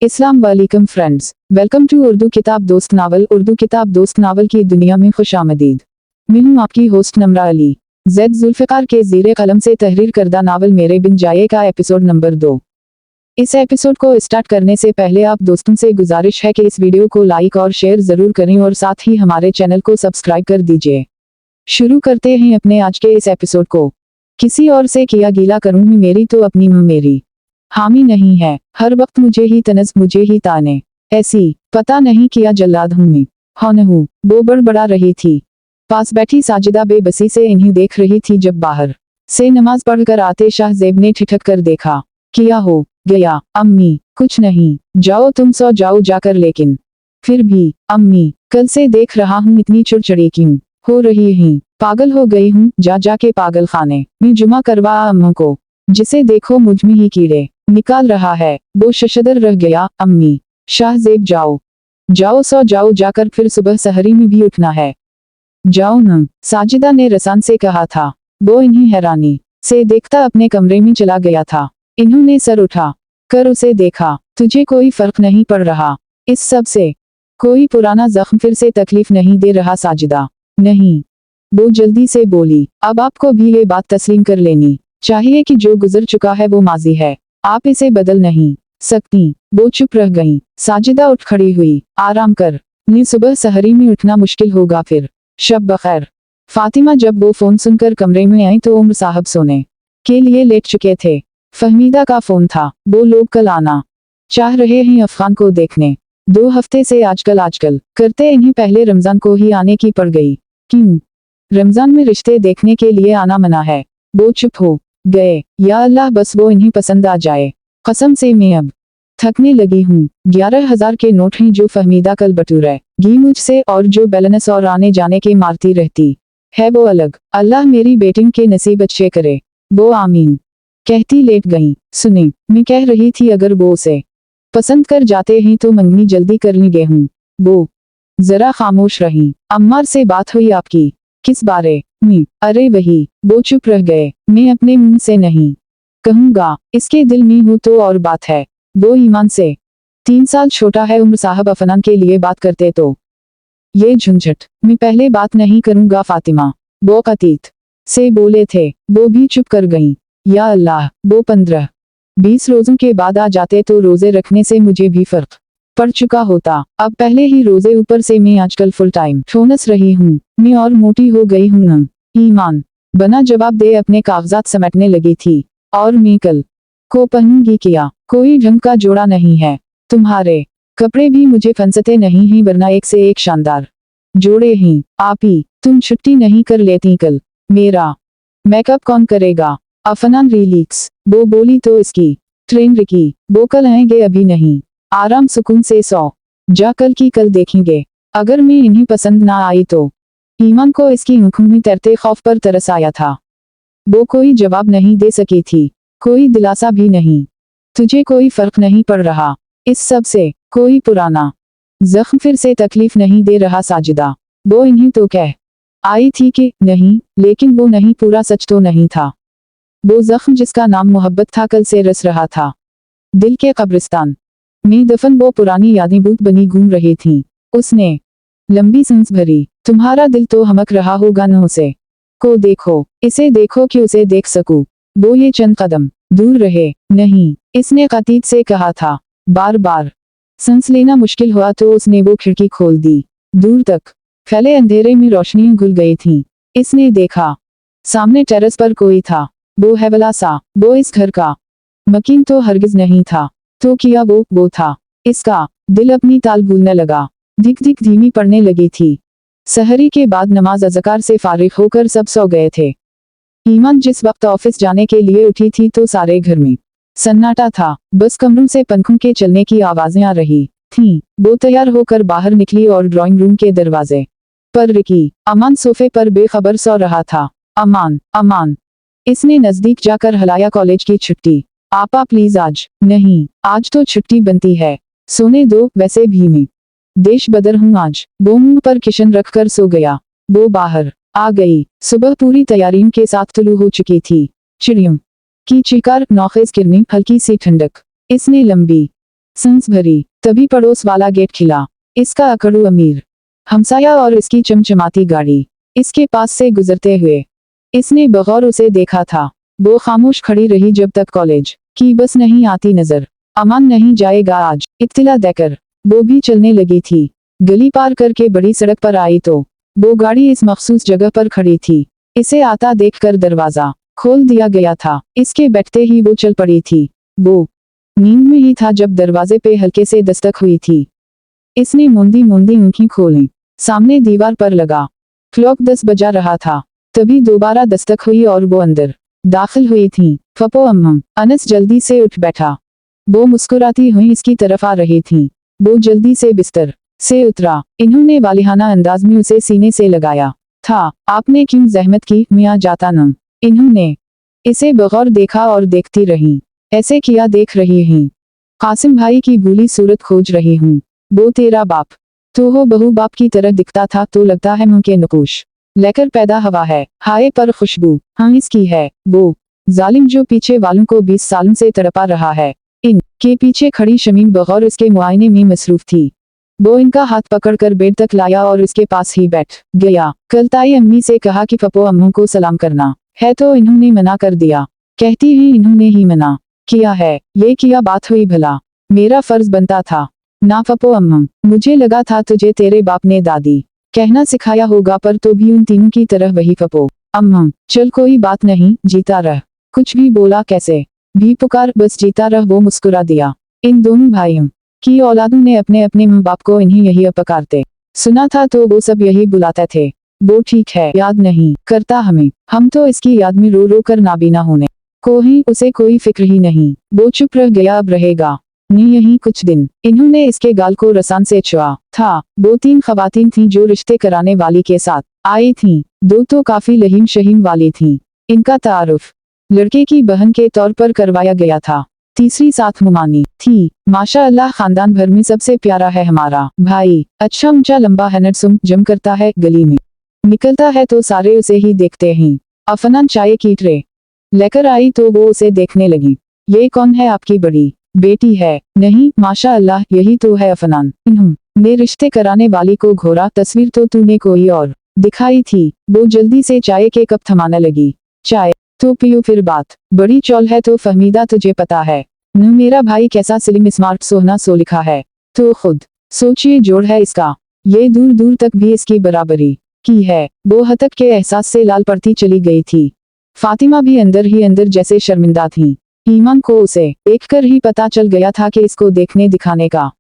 अस्सलाम वालेकुम friends, welcome to Urdu किताब दोस्त नावल। उर्दू किताब दोस्त नावल की दुनिया में खुशामदीद। मैं हूँ आपकी होस्ट नम्रा अली। ज़ैद जुल्फ़िकार के ज़ीरे कलम से तहरीर करदा नावल मेरे बिन जाए का एपिसोड नंबर 2। इस एपिसोड को स्टार्ट करने से पहले आप दोस्तों से गुजारिश है कि इस वीडियो को लाइक और शेयर ज़रूर करें और साथ ही हमारे चैनल को सब्सक्राइब कर दीजिए। शुरू करते हैं अपने आज के इस एपिसोड को। किसी और से किया गीला करूँगी मेरी तो अपनी मुँह मेरी हामी नहीं है, हर वक्त मुझे ही तनज मुझे ही ताने, ऐसी पता नहीं किया जल्लाद हूँ मैं। हौन हूँ वो बड़बड़ा रही थी। पास बैठी साजिदा बेबसी से इन्हीं देख रही थी जब बाहर से नमाज पढ़कर आते शाहजेब ने ठिठक कर देखा। किया हो गया अम्मी? कुछ नहीं, जाओ तुम सो जाओ जाकर। लेकिन फिर भी अम्मी, कल से देख रहा हूँ इतनी चिड़चिड़ी क्यों हो रही है? पागल हो गई हूँ जा जाके पागल खाने में जुमा करवा अम्मों को, जिसे देखो मुझ में ही कीड़े निकाल रहा है। वो शशदर रह गया। अम्मी शाहजेब जाओ जाओ सो जाओ जाकर, फिर सुबह सहरी में भी उठना है। जाओ न, साजिदा ने रसान से कहा था। वो इन्हीं हैरानी से देखता अपने कमरे में चला गया था। इन्होंने सर उठा कर उसे देखा। तुझे कोई फर्क नहीं पड़ रहा इस सब से? कोई पुराना जख्म फिर से तकलीफ नहीं दे रहा साजिदा? नहीं, वो जल्दी से बोली। अब आपको भी ये बात तस्लीम कर लेनी चाहिए कि जो गुजर चुका है वो माजी है, आप इसे बदल नहीं सकती। वो चुप रह गईं। साजिदा उठ खड़ी हुई। आराम कर, ने सुबह सहरी में उठना मुश्किल होगा फिर। शब बखैर। फातिमा जब वो फोन सुनकर कमरे में आई तो उम्र साहब सोने के लिए लेट चुके थे। फहमीदा का फोन था। वो लोग कल आना चाह रहे हैं अफगान को देखने। 2 हफ्ते से आजकल करते इन्हीं पहले रमजान को ही आने की पड़ गई। क्यों? रमजान में रिश्ते देखने के लिए आना मना है। वो चुप हो गए। या अल्लाह, बस वो इन्हीं पसंद आ जाए। कसम से मैं अब थकने लगी हूँ। 11,000 के नोट हैं जो फहमीदा कल बटूरेगी मुझसे, और जो बैलेंस और आने जाने के मारती रहती है वो अलग। अल्लाह मेरी बेटिंग के नसीब अच्छे करे। वो आमीन कहती लेट गई। सुनी, मैं कह रही थी अगर वो उसे पसंद कर जाते हैं तो मंगनी जल्दी कर लेंगे हूँ। वो जरा खामोश रही। अम्मार से बात हुई आपकी? किस बारे में? अरे वही। वो चुप रह गए। मैं अपने मुंह से नहीं कहूँगा, इसके दिल में हूँ तो और बात है। वो ईमान से 3 साल छोटा है। उम्र साहब अफनान के लिए बात करते तो ये झंझट मैं पहले बात नहीं करूँगा फातिमा, वो अतीत से बोले थे। वो भी चुप कर गईं। या अल्लाह, वो 15-20 रोजों के बाद आ जाते तो रोजे रखने से मुझे भी फर्क पड़ चुका होता। अब पहले ही रोजे, ऊपर से मैं आजकल फुल टाइम ठोनस रही हूँ। मैं और मोटी हो गई हूँ न। ईमान बना जवाब दे अपने कागजात समेटने लगी थी। और मैं कल को पहनूंगी क्या? कोई ढंग का जोड़ा नहीं है। तुम्हारे कपड़े भी मुझे फंसते नहीं हैं, वरना एक से एक शानदार जोड़े हैं। आप ही तुम छुट्टी नहीं कर लेती कल? मेरा मेकअप कौन करेगा? अफनान रिलैक्स, वो बोली तो इसकी ट्रेन रुकी। वो कल आएंगे, अभी नहीं। आराम सुकून से सो जा, कल की कल देखेंगे। अगर मैं इन्हीं पसंद ना आई तो? ईमान को इसकी आंखों में तैरते खौफ पर तरस आया था। वो कोई जवाब नहीं दे सकी थी, कोई दिलासा भी नहीं। तुझे कोई फर्क नहीं पड़ रहा इस सब से? कोई पुराना जख्म फिर से तकलीफ नहीं दे रहा साजिदा? वो इन्हीं तो कह आई थी कि नहीं, लेकिन वो नहीं पूरा सच तो नहीं था। वो जख्म जिसका नाम मोहब्बत था कल से रस रहा था दिल के कब्रिस्तान में दफन। वो पुरानी यादें भूत बनी घूम रही थीं। उसने लंबी सांस भरी। तुम्हारा दिल तो हमक रहा होगा न उसे को देखो, इसे देखो कि उसे देख सकूं। वो ये चंद कदम दूर रहे। नहीं, इसने अतीत से कहा था। बार बार सांस लेना मुश्किल हुआ तो उसने वो खिड़की खोल दी। दूर तक फैले अंधेरे में रोशनियां घुल गई थीं। इसने देखा सामने टेरेस पर कोई था। वो हैवला सा। वो इस घर का मकीन तो हरगिज नहीं था। तो किया वो था। इसका दिल अपनी ताल भूलने लगा। दिख दिख धीमी पड़ने लगी थी। सहरी के बाद नमाज अज़कार से फारिग होकर सब सो गए थे। ईमान जिस वक्त ऑफिस जाने के लिए उठी थी तो सारे घर में सन्नाटा था। बस कमरों से पंखों के चलने की आवाजें आ रही थीं। वो तैयार होकर बाहर निकली और ड्राइंग रूम के दरवाजे पर रुकी। अमान सोफे पर बेखबर सो रहा था। अमान, अमान, इसने नजदीक जाकर हलाया। कॉलेज की छुट्टी? आपा प्लीज आज नहीं, आज तो छुट्टी बनती है, सोने दो। वैसे भी मैं देश बदर हूँ आज। वो मुंह पर किशन रखकर सो गया। वो बाहर आ गई। सुबह पूरी तैयारियों के साथ तुलू हो चुकी थी। चिड़ियों की चिकार, नौखेज किरणें, हल्की सी ठंडक। इसने लंबी सांस भरी, तभी पड़ोस वाला गेट खिला। इसका अकड़ू अमीर हमसाया और इसकी चमचमाती गाड़ी इसके पास से गुजरते हुए इसने बगौर उसे देखा था। वो खामोश खड़ी रही जब तक कॉलेज की बस नहीं आती नजर। अमान नहीं जाएगा आज, इत्तिला देकर वो भी चलने लगी थी। गली पार करके बड़ी सड़क पर आई तो वो गाड़ी इस मखसूस जगह पर खड़ी थी। इसे आता देखकर दरवाजा खोल दिया गया था। इसके बैठते ही वो चल पड़ी थी। वो नींद में ही था जब दरवाजे पे हल्के से दस्तक हुई थी। इसने मूंदी मूंदी आंखें खोली। सामने दीवार पर लगा क्लॉक 10 बजा रहा था। तभी दोबारा दस्तक हुई और वो अंदर दाखिल हुई थी। फपो अम्मा। अनस जल्दी से उठ बैठा। वो मुस्कुराती हुई इसकी तरफ आ रही थी। वो जल्दी से बिस्तर से उतरा। इन्होंने वालिहाना अंदाज में उसे सीने से लगाया था। आपने क्यों जहमत की, मैं आ जाता न। इन्होंने इसे बगौर देखा और देखती रही। ऐसे किया देख रही हैं? कासिम भाई की भूली सूरत खोज रही हूँ। वो तेरा बाप तो हो बहू बाप की तरह दिखता था तो लगता है मुंह के नकुश लेकर पैदा हवा है। हाय पर खुशबू हाँ इसकी है। वो जालिम जो पीछे वालों को 20 सालों से तड़पा रहा है। इन के पीछे खड़ी शमीम बगौर इसके मुआयने में मसरूफ थी। वो इनका हाथ पकड़कर बेड तक लाया और इसके पास ही बैठ गया। कल ताई अम्मी से कहा कि पप्पो अम्मू को सलाम करना है तो इन्होंने मना कर दिया। कहती ही इन्होंने ही मना किया है। ये किया बात हुई भला, मेरा फर्ज बनता था ना पप्पो अम्मा। मुझे लगा था तुझे तेरे बाप ने दादी कहना सिखाया होगा पर तो भी उन तीनों की तरह वही पप्पो अम्मा। चल कोई बात नहीं, जीता रह। कुछ भी बोला कैसे भी पुकार, बस जीता रह। वो मुस्कुरा दिया। इन दोनों भाइयों की औलादों ने अपने अपने माँ बाप को इन्हीं यही पुकारते सुना था तो वो सब यही बुलाते थे। वो ठीक है, याद नहीं करता हमें। हम तो इसकी याद में रो रो कर नाबीना होने को ही उसे कोई फिक्र ही नहीं। वो चुप रह गया। अब रहेगा नहीं यही कुछ दिन। इन्होंने इसके गाल को रसान से छुआ था। वो 3 खवातीन थीं जो रिश्ते कराने वाली के साथ आई थीं। 2 तो काफी लहीम शहीम वाली थीं। इनका तारुफ लड़के की बहन के तौर पर करवाया गया था। तीसरी साथ मुमानी थी। माशा अल्लाह खानदान भर में सबसे प्यारा है हमारा भाई। अच्छा ऊंचा लंबा है, नरसुम जम करता है। गली में निकलता है तो सारे उसे ही देखते हैं। अफनान चाय की ट्रे लेकर आई तो वो उसे देखने लगी। ये कौन है, आपकी बड़ी बेटी है? नहीं माशा अल्लाह, यही तो है अफनान। इन्होंने रिश्ते कराने वाली को घोरा, तस्वीर तो तूने कोई और दिखाई थी। वो जल्दी से चाय के कप थमाने लगी। चाय तो पियो फिर बात बड़ी चौल है तो फहमीदा तुझे पता है न। मेरा भाई कैसा स्लिम स्मार्ट सोहना सो लिखा है तो खुद सोचिए जोड़ है इसका। ये दूर दूर तक भी इसकी बराबरी की है। वो हतक के एहसास से लाल पड़ती चली गई थी। फातिमा भी अंदर ही अंदर जैसे शर्मिंदा थी। ईमान को उसे देखकर ही पता चल गया था कि इसको देखने दिखाने का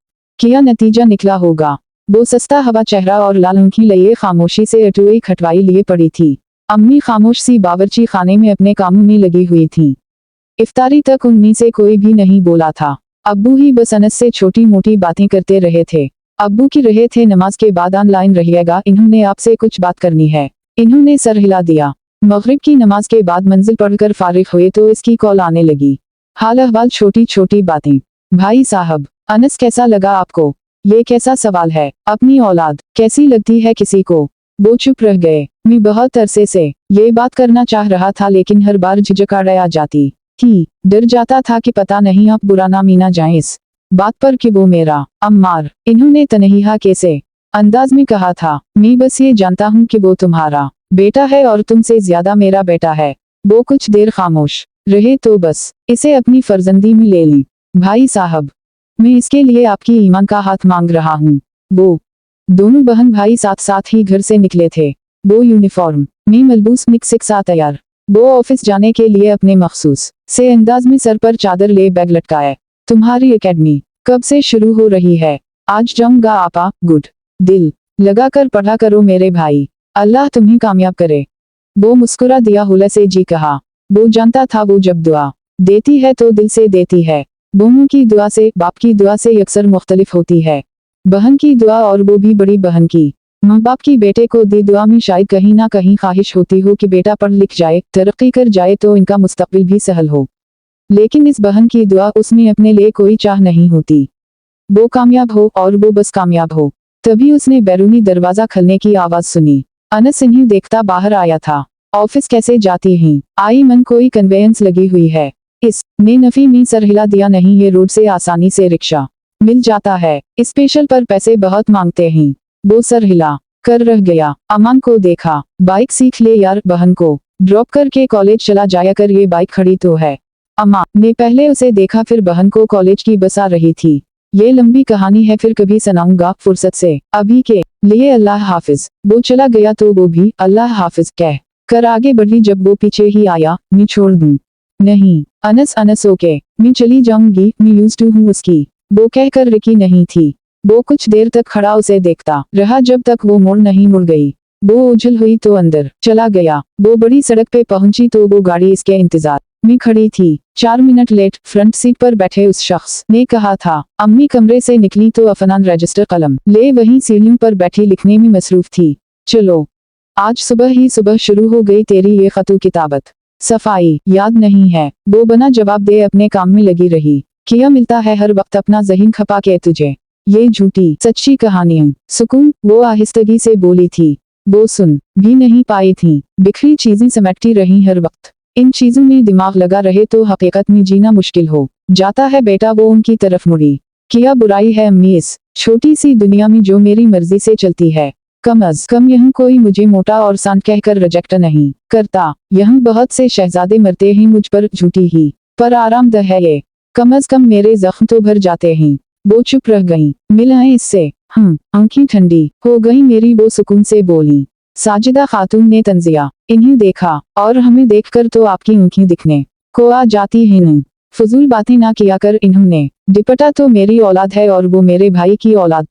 क्या नतीजा निकला होगा। वो सस्ता हवा चेहरा और लाल आंखें लिए खामोशी से अटुई खटवाई लिए पड़ी थी। अम्मी खामोश सी बावर्ची खाने में अपने कामों में लगी हुई थी। इफ्तारी तक उन्हीं से कोई भी नहीं बोला था। अब्बू ही बस अनस से छोटी मोटी बातें करते रहे थे। अब्बू की रहे थे नमाज के बाद ऑनलाइन रहिएगा, इन्होंने आपसे कुछ बात करनी है। इन्होंने सर हिला दिया। मगरिब की नमाज के बाद मंजिल पढ़कर फारिग हुए तो इसकी कॉल आने लगी। हाल अहवाल, छोटी छोटी बातें। भाई साहब, अनस कैसा लगा आपको? ये कैसा सवाल है? अपनी औलाद कैसी लगती है किसी को? वो चुप रह गए। मैं बहुत अरसे से ये बात करना चाह रहा था लेकिन हर बार झिझकाड़े आ जाती थी। डर जाता था कि पता नहीं आप बुरा ना मीना जाए इस बात पर कि वो मेरा अम्मार। इन्होंने तनहीहा कैसे अंदाज में कहा था। मैं बस ये जानता हूँ कि वो तुम्हारा बेटा है और तुमसे ज्यादा मेरा बेटा है। वो कुछ देर खामोश रहे तो बस इसे अपनी फर्जंदी में ले ली। भाई साहब, मैं इसके लिए आपकी ईमान का हाथ मांग रहा हूँ। वो दोनों बहन भाई साथ साथ ही घर से निकले थे। वो यूनिफॉर्म में मलबूस निक सा तैयार। वो ऑफिस जाने के लिए अपने मखसूस से अंदाज में सर पर चादर ले बैग लटकाए। तुम्हारी एकेडमी कब से शुरू हो रही है? आज जाऊंगा आपा। गुड, दिल लगाकर पढ़ा करो मेरे भाई, अल्लाह तुम्हें कामयाब करे। वो मुस्कुरा दिया। हुला से जी कहा। वो जानता था वो जब दुआ देती है तो दिल से देती है। बहू की दुआ से, बाप की दुआ से अक्सर मुख्तलिफ होती है। बहन की दुआ, और वो भी बड़ी बहन की। माँ बाप की बेटे को दी दुआ में शायद कहीं ना कहीं ख्वाहिश होती हो कि बेटा पढ़ लिख जाए, तरक्की कर जाए तो इनका मुस्तकबिल भी सहल हो। लेकिन इस बहन की दुआ, उसमें अपने लिए कोई चाह नहीं होती। वो कामयाब हो और वो बस कामयाब हो। तभी उसने बैरूनी दरवाजा खुलने की आवाज सुनी। अनस इन्हें देखता बाहर आया था। ऑफिस कैसे जाती हैं? आई मन, कोई कन्वेयंस लगी हुई है? इस ने नफी में सर हिला दिया। नहीं, ये रोड से आसानी से रिक्शा मिल जाता है, स्पेशल पर पैसे बहुत मांगते हैं। वो सर हिला कर रह गया। अमान को देखा, बाइक सीख ले यार, बहन को ड्रॉप करके कॉलेज चला जाया कर, ये बाइक खड़ी तो है। अमान ने पहले उसे देखा, फिर बहन को कॉलेज की बस आ रही थी। ये लंबी कहानी है, फिर कभी सुनाऊंगा फुर्सत से, अभी के लिए अल्लाह हाफिज। वो चला गया तो वो भी अल्लाह हाफिज कह कर आगे बढ़ी। जब वो पीछे ही आया, मैं छोड़ दूं? नहीं अनस ओके, मैं चली जाऊंगी, मैं यूज्ड टू हूँ उसकी। वो कहकर रिकी नहीं थी। वो कुछ देर तक खड़ा उसे देखता रहा, जब तक वो मोड़ नहीं मुड़ गई। वो उछल हुई तो अंदर चला गया। वो बड़ी सड़क पे पहुंची तो वो गाड़ी इसके इंतजार में खड़ी थी। 4 मिनट लेट फ्रंट सीट पर बैठे उस शख्स ने कहा था। अम्मी कमरे से निकली तो अफनान रजिस्टर कलम ले वहीं सीढ़ियों पर बैठी लिखने में मसरूफ थी। चलो, आज सुबह ही सुबह शुरू हो गई तेरी ये खतु किताबत। सफाई याद नहीं है? वो बना जवाब दे अपने काम में लगी रही। किया मिलता है हर वक्त अपना ज़हीन खपा के तुझे, ये झूठी सच्ची कहानियां। सुकून, वो आहिस्तगी से बोली थी। वो सुन भी नहीं पाई थी। बिखरी चीजें समेटती रही हर वक्त। इन चीजों में दिमाग लगा रहे तो हकीकत में जीना मुश्किल हो जाता है बेटा। वो उनकी तरफ मुड़ी। क्या बुराई है अम्मी इस छोटी सी दुनिया में जो मेरी मर्जी से चलती है? कम अज कम यहाँ कोई मुझे मोटा और सांड कहकर रिजेक्ट नहीं करता। यहाँ बहुत से शहजादे मरते हैं मुझ पर झूठी ही, पर आरामदह है ये। कम अज कम मेरे जख्म तो भर जाते हैं। वो चुप रह गई। मिल आए इससे? आंखें ठंडी हो गई मेरी, वो सुकून से बोली। साजिदा खातून ने तंजिया इन्हें देखा, और हमें देखकर तो आपकी आंखें दिखने को आ जाती हैं न। फजूल बातें ना किया कर। इन्होंने डिपटा तो मेरी औलाद है, और वो मेरे भाई की औलाद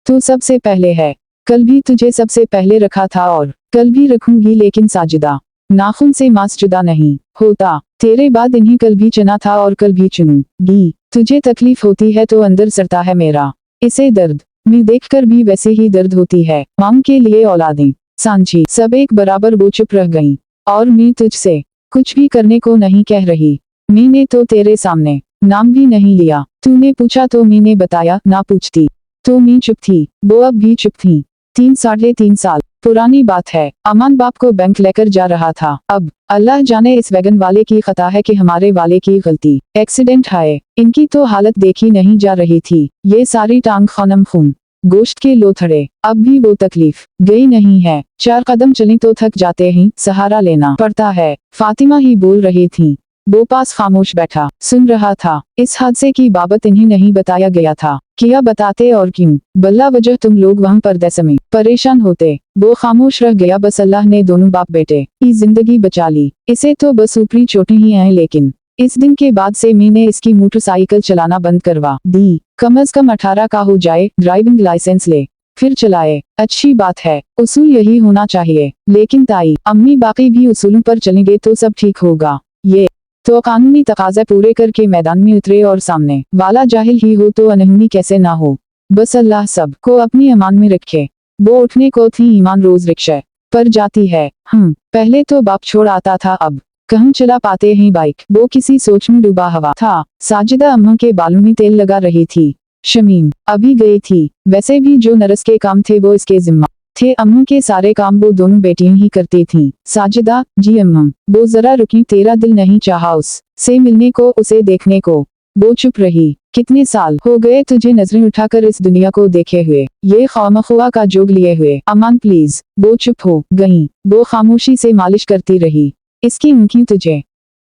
तो सबसे पहले है। कल भी तुझे सबसे पहले रखा था और कल भी रखूंगी, लेकिन साजिदा नाखून से मांस जुदा नहीं होता। तेरे बाद इन्हें कल भी चुना था और कल भी चुनूंगी। तुझे तकलीफ होती है तो अंदर सड़ता है मेरा इसे दर्द में देखकर भी वैसे ही दर्द होती है। मांग के लिए औलादें सांझी सब एक बराबर। वो चुप रह गईं। और मैं तुझसे कुछ भी करने को नहीं कह रही। मैंने तो तेरे सामने नाम भी नहीं लिया। तूने पूछा तो मैंने बताया, ना पूछती तो मैं चुप थी। वो अब भी चुप थी। 3-3.5 साल पुरानी बात है। अमान बाप को बैंक लेकर जा रहा था। अब अल्लाह जाने इस वैगन वाले की खता है कि हमारे वाले की गलती। एक्सीडेंट है। इनकी तो हालत देखी नहीं जा रही थी। ये सारी टांग खनम खून गोश्त के लोथड़े। अब भी वो तकलीफ गई नहीं है। 4 कदम चली तो थक जाते हैं, सहारा लेना पड़ता है। फातिमा ही बोल रही थी। वो पास खामोश बैठा सुन रहा था। इस हादसे की बाबत इन्हें नहीं बताया गया था। क्या बताते और क्यों? बल्ला वजह तुम लोग वहाँ परदेस में परेशान होते। वो खामोश रह गया। बस अल्लाह ने दोनों बाप बेटे की जिंदगी बचा ली। इसे तो बस ऊपरी चोटें ही आए, लेकिन इस दिन के बाद से मैंने इसकी मोटरसाइकिल चलाना बंद करवा दी। कम अज कम 18 का हो जाए, ड्राइविंग लाइसेंस ले फिर चलाए। अच्छी बात है, उसूल यही होना चाहिए। लेकिन ताई अम्मी बाकी भी उसूलों पर चलेंगे तो सब ठीक होगा। ये तो कानूनी तकाज़े पूरे करके मैदान में उतरे, और सामने वाला जाहिल ही हो तो अनहोनी कैसे ना हो। बस अल्लाह सब को अपनी अमान में रखे। वो उठने को थी, ईमान रोज रिक्शा पर जाती है। पहले तो बाप छोड़ आता था, अब कहाँ चला पाते हैं बाइक। वो किसी सोच में डूबा हुआ था। साजिदा अम्मा के बालों में तेल लगा रही थी। शमीम अभी गई थी। वैसे भी जो नरस के काम थे वो इसके जिम्मा थे। अम्मा के सारे काम वो दोनों बेटियां ही करती थीं। साजिदा, जी अम्मा। वो जरा रुकी, तेरा दिल नहीं चाहा उस से मिलने को, उसे देखने को? वो चुप रही। कितने साल हो गए तुझे नजरें उठाकर इस दुनिया को देखे हुए, ये खामख्वा का जोग लिए हुए? अमान प्लीज। वो चुप हो गई। वो खामोशी से मालिश करती रही। इसकी आंखें तुझे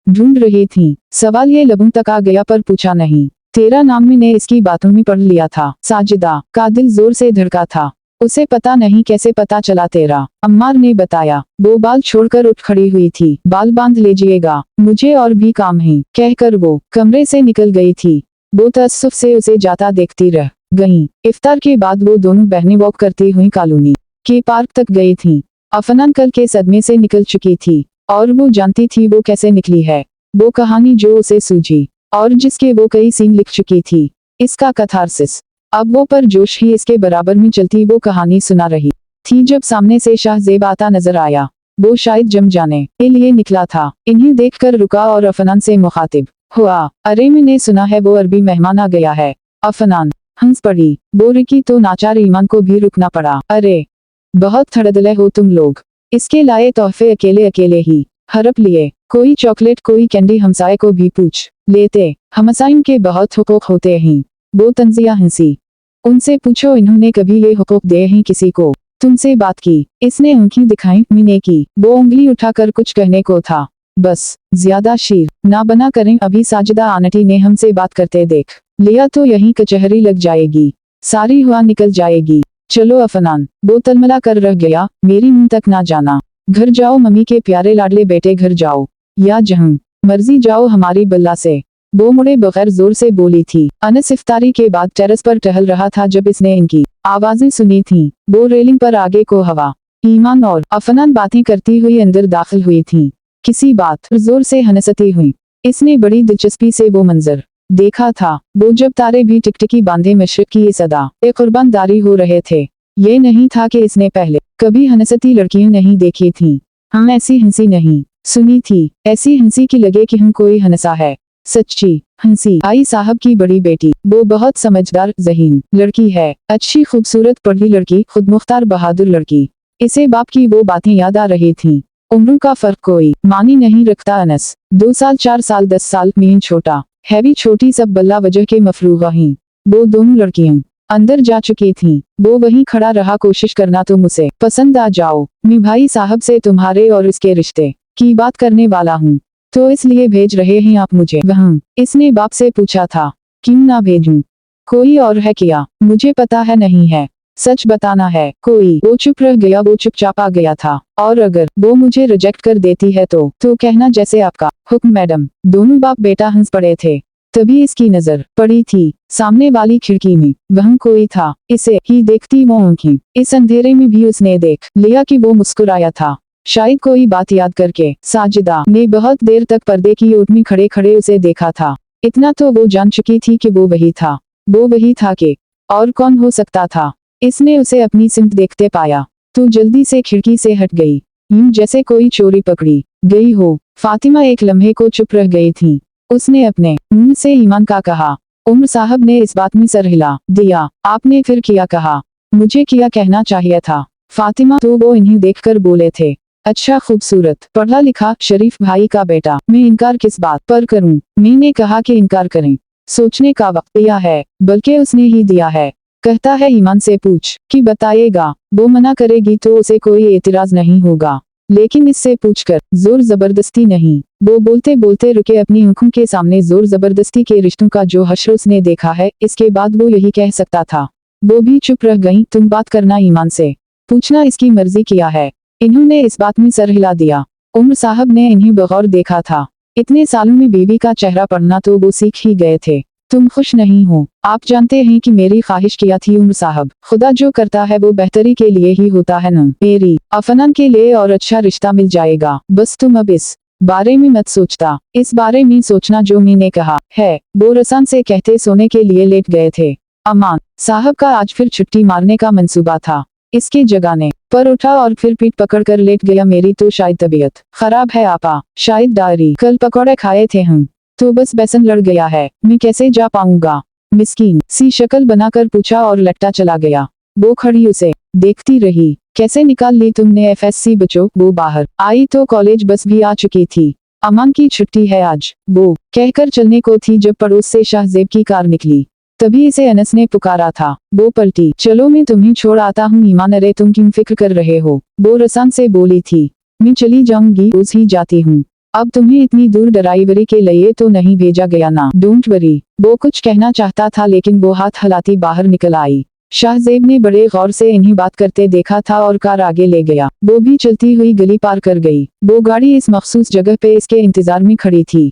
ढूंढ रही थीं। सवाल ये लबों तक आ गया पर पूछा नहीं। तेरा नाम मैंने इसकी बातों में पढ़ लिया था। साजिदा का दिल जोर से धड़का था। उसे पता नहीं कैसे पता चला तेरा। अम्मार ने बताया। वो बाल छोड़कर उठ खड़ी हुई थी। बाल बांध लीजिएगा, मुझे और भी काम है कहकर वो कमरे से निकल गई थी। वो तअस्सुफ से उसे जाता देखती रह गई। इफ्तार के बाद वो दोनों बहनें वॉक करती हुई कॉलोनी के पार्क तक गई थीं। अफनान कल के सदमे से निकल चुकी थी, और वो जानती थी वो कैसे निकली है। वो कहानी जो उसे सूझी और जिसके वो कई सीन लिख चुकी थी, इसका कथारसिस अब वो पर जोश ही इसके बराबर में चलती वो कहानी सुना रही थी। जब सामने से शाहजेब आता नजर आया, वो शायद जम जाने के लिए निकला था। इन्हें देखकर रुका और अफनान से मुखातिब हुआ। अरे मैंने सुना है वो अरबी मेहमान आ गया है। अफनान हंस पड़ी। वो रुकी तो नाचार ईमान को भी रुकना पड़ा। अरे बहुत थड़दले हो तुम लोग। इसके लाए तोहफे अकेले अकेले ही हड़प लिए। कोई चॉकलेट कोई कैंडी हमसाए को भी पूछ लेते। हमसाइन के बहुत हुकूक होते हैं। वो तंजिया हंसी। उनसे पूछो इन्होंने कभी ये हुकूक दिए हैं किसी को? तुमसे बात की? इसने उंगली दिखाई, मीने की। वो उंगली उठाकर कुछ कहने को था, बस ज्यादा शीर ना बना करें, अभी साजिदा आंटी ने हमसे बात करते देख लिया तो यहीं कचहरी लग जाएगी, सारी हुआ निकल जाएगी। चलो अफनान। वो तलमला कर रह गया, मेरी मुंह तक ना जाना। घर जाओ मम्मी के प्यारे लाडले बेटे, घर जाओ, या जहाँ मर्जी जाओ हमारी बल्ला से। वो मुड़े बगैर जोर से बोली थी। अनस इफ्तारी के बाद टेरेस पर टहल रहा था जब इसने इनकी आवाजें सुनी थीं। वो रेलिंग पर आगे को हवा। ईमान और अफनान बातें करती हुई अंदर दाखिल हुई थीं। किसी बात जोर से हंसती हुई। इसने बड़ी दिलचस्पी से वो मंजर देखा था। वो जब तारे भी टिकटिकी बांधे मशरिक की इस अदा कुर्बानदारी हो रहे थे। ये नहीं था कि इसने पहले कभी हंसती लड़कियां नहीं देखी थीं। हम ऐसी हंसी नहीं सुनी थी, ऐसी हंसी की लगे कि हम कोई हंसा है। सच्ची हंसी। आई साहब की बड़ी बेटी। वो बहुत समझदार ज़हीन लड़की है, अच्छी खूबसूरत पढ़ी लड़की, खुदमुख्तार बहादुर लड़की। इसे बाप की वो बातें याद आ रही थीं। उम्रों का फर्क कोई मानी नहीं रखता। अनस 2 साल 4 साल 10 साल में छोटा है भी छोटी, सब बल्ला वजह के मफरूगा ही। वो दोनों लड़कियां अंदर जा चुकी थीं। वो वहीं खड़ा रहा, कोशिश करना तो मुझे पसंद आ जाओ। मैं भाई साहब से तुम्हारे और इसके रिश्ते की बात करने वाला हूँ, तो इसलिए भेज रहे हैं आप मुझे वहाँ? इसने बाप से पूछा था। क्यों ना भेजूं? कोई और है क्या? मुझे पता है नहीं है, सच बताना है। कोई? वो चुप रह गया। वो चुपचाप आ गया था। और अगर वो मुझे रिजेक्ट कर देती है तो कहना जैसे आपका हुक्म मैडम। दोनों बाप बेटा हंस पड़े थे। तभी इसकी नजर पड़ी थी सामने वाली खिड़की में। वहाँ कोई था। इसे ही देखती वो आंखें। इस अंधेरे में भी उसने देख लिया कि वो मुस्कुराया था, शायद कोई बात याद करके। साजिदा ने बहुत देर तक पर्दे की ओट में खड़े खड़े उसे देखा था। इतना तो वो जान चुकी थी कि वो वही था। वो वही था कि और कौन हो सकता था? इसने उसे अपनी सिमत देखते पाया तो जल्दी से खिड़की से हट गई, यूं जैसे कोई चोरी पकड़ी गई हो। फातिमा एक लम्हे को चुप रह गई थी। उसने अपने मुंह से ईमान का कहा। उमर साहब ने इस बात में सर हिला दिया। आपने फिर क्या कहा? मुझे क्या कहना चाहिए था फातिमा? तो वो इन्हीं देखकर बोले थे, अच्छा खूबसूरत पढ़ा लिखा शरीफ भाई का बेटा। मैं इनकार किस बात पर करूं? मैंने कहा कि इनकार करें, सोचने का वक्त दिया है, बल्कि उसने ही दिया है। कहता है ईमान से पूछ कि बताएगा। वो मना करेगी तो उसे कोई एतराज नहीं होगा, लेकिन इससे पूछकर जोर जबरदस्ती नहीं। वो बोलते बोलते रुके। अपनी आंखों के सामने जोर जबरदस्ती के रिश्तों का जो हश्र उसने देखा है, इसके बाद वो यही कह सकता था। वो भी चुप रह गई। तुम बात करना ईमान से, पूछना इसकी मर्जी किया है। इन्होंने इस बात में सर हिला दिया। उमर साहब ने इन्हें बगौर देखा था। इतने सालों में बीवी का चेहरा पढ़ना तो वो सीख ही गए थे। तुम खुश नहीं हो? आप जानते हैं कि मेरी ख्वाहिश क्या थी उमर साहब? खुदा जो करता है वो बेहतरी के लिए ही होता है न? मेरी अफनान के लिए और अच्छा रिश्ता मिल जाएगा। बस तुम अब इस बारे में मत सोचता। इस बारे में सोचना जो मैंने कहा है। वो रसान से कहते सोने के लिए लेट गए थे। अमान साहब का आज फिर छुट्टी मारने का मंसूबा था। इसके जगाने पर उठा और फिर पीठ पकड़कर लेट गया। मेरी तो शायद तबीयत खराब है आपा, शायद डायरी, कल पकौड़े खाए थे हम, तो बस बेसन लड़ गया है। मैं कैसे जा पाऊंगा? मिस्कीन सी शक्ल बनाकर पूछा और लट्टा चला गया। वो खड़ी उसे देखती रही। कैसे निकाल ली तुमने FSC बच्चों? वो बाहर आई तो कॉलेज बस भी आ चुकी थी। अमान की छुट्टी है आज, वो कहकर चलने को थी जब पड़ोस से शाहजेब की कार निकली। तभी इसे अनस ने पुकारा था। वो पलटी। चलो मैं तुम्हें छोड़ आता हूँ ईमान। अरे तुम क्यों फिक्र कर रहे हो? वो रसान से बोली थी। मैं चली जाऊंगी, रोज ही जाती हूँ। अब तुम्हें इतनी दूर ड्राइवरी के लिए तो नहीं भेजा गया ना? Don't worry. वो कुछ कहना चाहता था लेकिन वो हाथ हिलाती बाहर निकल आई। शाहजेब ने बड़े गौर से इन्हीं बात करते देखा था और कार आगे ले गया। वो भी चलती हुई गली पार कर गई। वो गाड़ी इस मखसूस जगह पे इसके इंतजार में खड़ी थी।